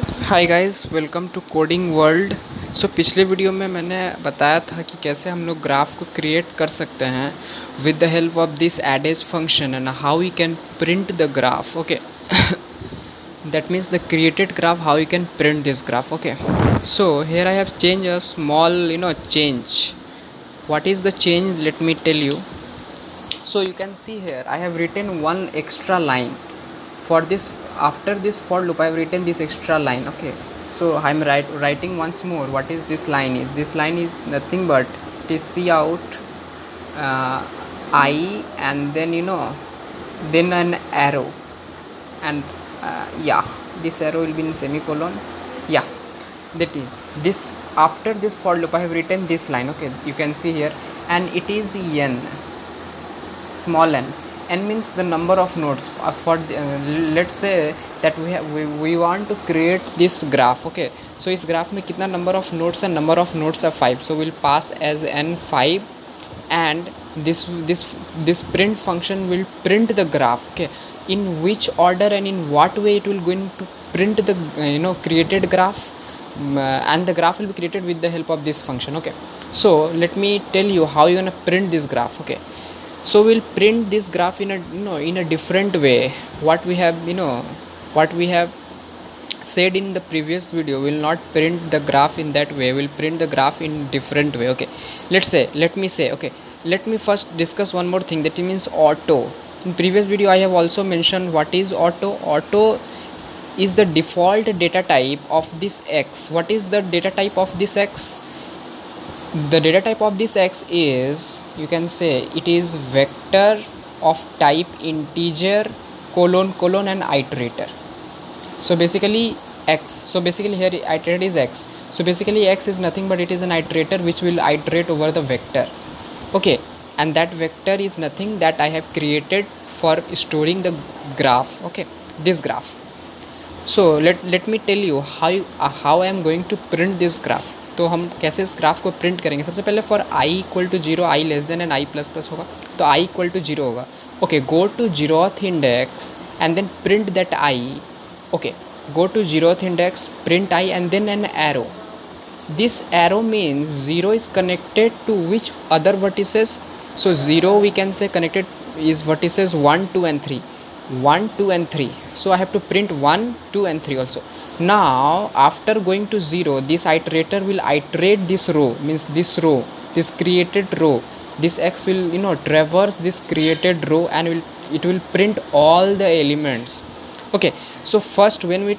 Hi guys, welcome to coding world. पिछले video में मैंने बताया था कि कैसे हम लोग ग्राफ को क्रिएट कर सकते हैं with the help of this edges function and how we can print the graph. Okay, that means the created graph, how you can print this graph. Okay, so here I have changed a small change. What is the change? Let me tell you. So you can see here I have written one extra line for this. After this for loop I have written this extra line. Okay, so I'm writing once more. What is this line? This line is nothing but it is C out uh, I, and then then an arrow, and yeah, this arrow will be in semicolon. Yeah, that is this. After this for loop I have written this line. Okay, you can see here, and it is n, small n means the number of nodes for let's say that we want to create this graph. Okay, so इस graph में कितना number of nodes है? Number of nodes are 5, so we'll pass as n5, and this print function will print the graph. Okay, in which order and in what way it will going to print the created graph, and the graph will be created with the help of this function. Okay, so let me tell you how you're gonna print this graph. Okay, so we'll print this graph in a in a different way. What we have said in the previous video, will not print the graph in that way. We'll print the graph in different way. Okay, let me first discuss one more thing, that means auto. In previous video I have also mentioned what is auto. Auto is the default data type of this x. What is the data type of this x? The data type of this x is, you can say, it is vector of type integer colon colon and iterator. So basically x, so basically here iterator is x, so basically x is nothing but it is an iterator which will iterate over the vector. Okay, and that vector is nothing that I have created for storing the graph. Okay, this graph. So let me tell you how I am going to print this graph. तो हम कैसे इस graph को print करेंगे? सबसे पहले for i equal to 0, i less than N i plus plus होगा, तो i इक्वल टू 0 होगा. Okay, go to 0th index and then print that i. Okay, go to 0th index, print I, and then an arrow. This arrow means 0 is connected to which other vertices? So 0 we can say connected is vertices 1, 2 and 3. 1, 2 and 3. So I have to print 1, 2 and 3 also. Now after going to 0, this iterator will iterate this row, means this row, this created row. This x will traverse this created row and it will print all the elements. Okay, so first when we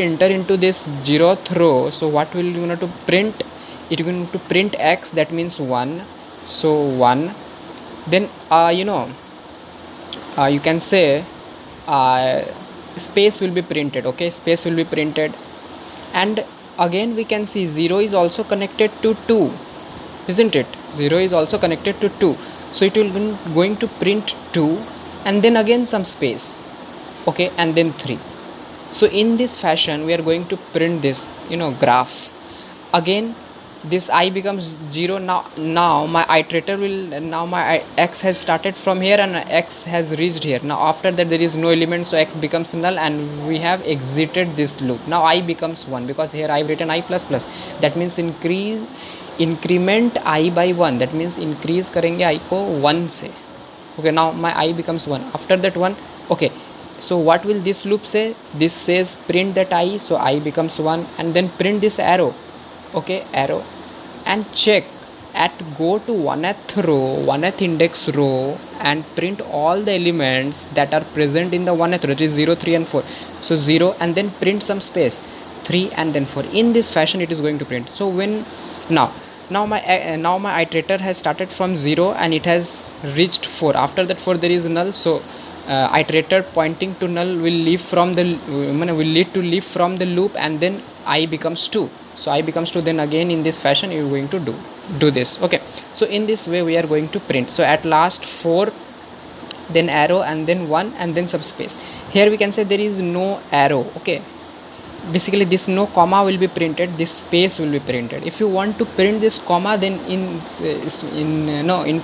enter into this 0th row, so what will you to print? It will to print x, that means 1. So 1, then you can say space will be printed. Okay, space will be printed, and again we can see 0 is also connected to 2, isn't it? 0 is also connected to 2, so it will going to print 2 and then again some space. Okay, and then 3. So in this fashion we are going to print this graph. Again this I becomes 0. Now my iterator will, now my x has started from here and x has reached here. Now after that there is no element, so x becomes null and we have exited this loop. Now I becomes 1 because here I have written I plus plus, that means increment I by 1, that means increase करेंगे I को 1 से. Okay, now my I becomes 1. After that 1. Okay, so what will this loop say? This says print that I, so I becomes 1, and then print this arrow. Okay, arrow, and check at go to 1th row, 1th index row, and print all the elements that are present in the 1th row, it is 0, 3 and 4. So 0 and then print some space, 3 and then 4. In this fashion it is going to print. So when now my iterator has started from 0 and it has reached 4. After that 4 there is null, so iterator pointing to null will leave from the leave from the loop, and then I becomes 2. So I becomes 2, then again in this fashion you are going to do this. Okay, so in this way we are going to print. So at last 4, then arrow, and then 1, and then subspace. Here we can say there is no arrow. Okay, basically this no comma will be printed, this space will be printed. If you want to print this comma, then in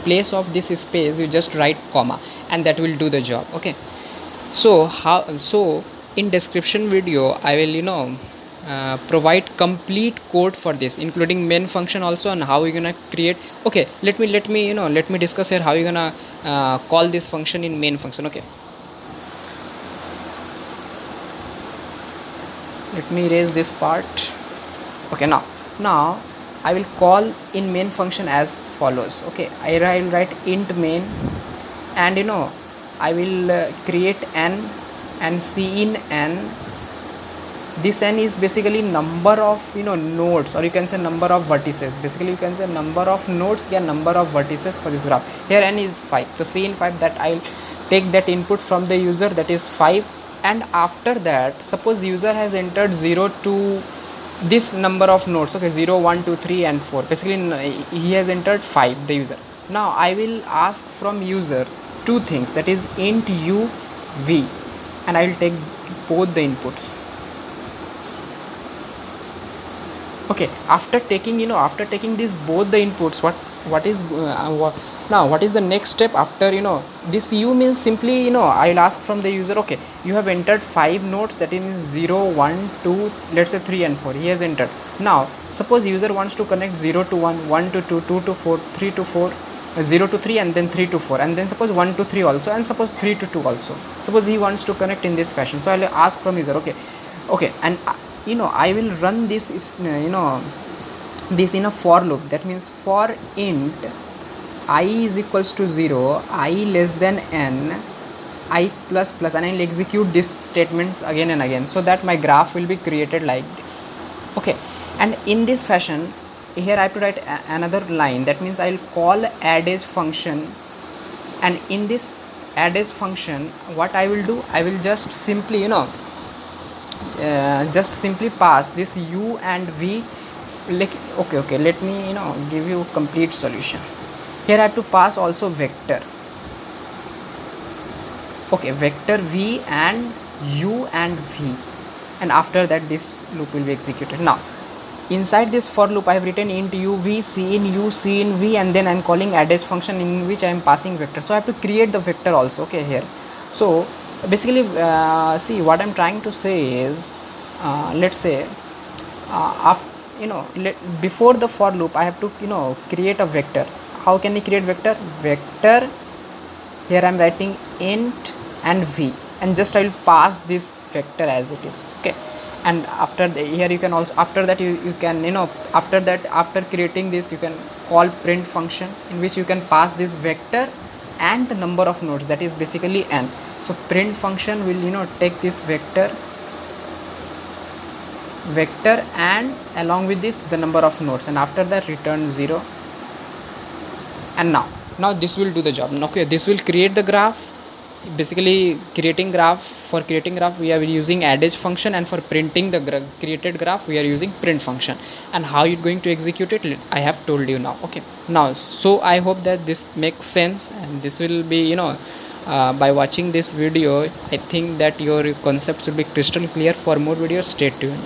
place of this space you just write comma, and that will do the job. Okay, so in description video I will provide complete code for this, including main function also, and how you're gonna create. Okay, let me discuss here how you're gonna call this function in main function. Okay, let me erase this part. Okay, now I will call in main function as follows. Okay, I will write int main, and I will create n, and cin n. This n is basically number of nodes, or you can say number of vertices. Basically you can say number of nodes, yeah, number of vertices for this graph. Here n is 5, so cin 5, that I'll take that input from the user, that is 5. And after that, suppose user has entered 0 to this number of nodes. Okay, 0 1 2 3 and 4. Basically he has entered 5, the user. Now I will ask from user two things, that is int u v, and I will take both the inputs. Okay, after taking these both the inputs, what is the next step after this u means simply I'll ask from the user, okay, you have entered 5 nodes, that is 0 1 2, let's say 3 and 4. He has entered. Now suppose user wants to connect 0 to 1, 1 to 2, 2 to 4, 3 to 4, 0 to 3, and then 3 to 4, and then suppose 1 to 3 also, and suppose 3 to 2 also. Suppose he wants to connect in this fashion, so I'll ask from user, okay, and I will run this this in a for loop. That means for int I is equals to 0, I less than n, I plus plus, and I will execute these statements again and again, so that my graph will be created like this. Okay, and in this fashion, here I have to write another line. That means I will call addEdge function, and in this addEdge function, what I will do, I will just simply pass this u and v. Like okay, let me give you complete solution. Here I have to pass also vector. Okay, vector v and u and v, and after that this loop will be executed. Now inside this for loop I have written int u v, cin u, cin v, and then I am calling addEdge function, in which I am passing vector. So I have to create the vector also. Okay, here. So basically see, what I'm trying to say is let's say before the for loop I have to create a vector. How can I create vector? Here I'm writing int and v, and just I will pass this vector as it is. Okay, and after here you can also, after that you can after creating this, you can call print function, in which you can pass this vector and the number of nodes, that is basically n. So print function will take this vector and along with this the number of nodes, and after that return 0. And now this will do the job. Okay, this will create the graph. Basically creating graph we are using addEdge function, and for printing the created graph we are using print function. And how you're going to execute it, I have told you now. Okay, now so I hope that this makes sense, and this will be by watching this video, I think that your concepts will be crystal clear. For more videos, stay tuned.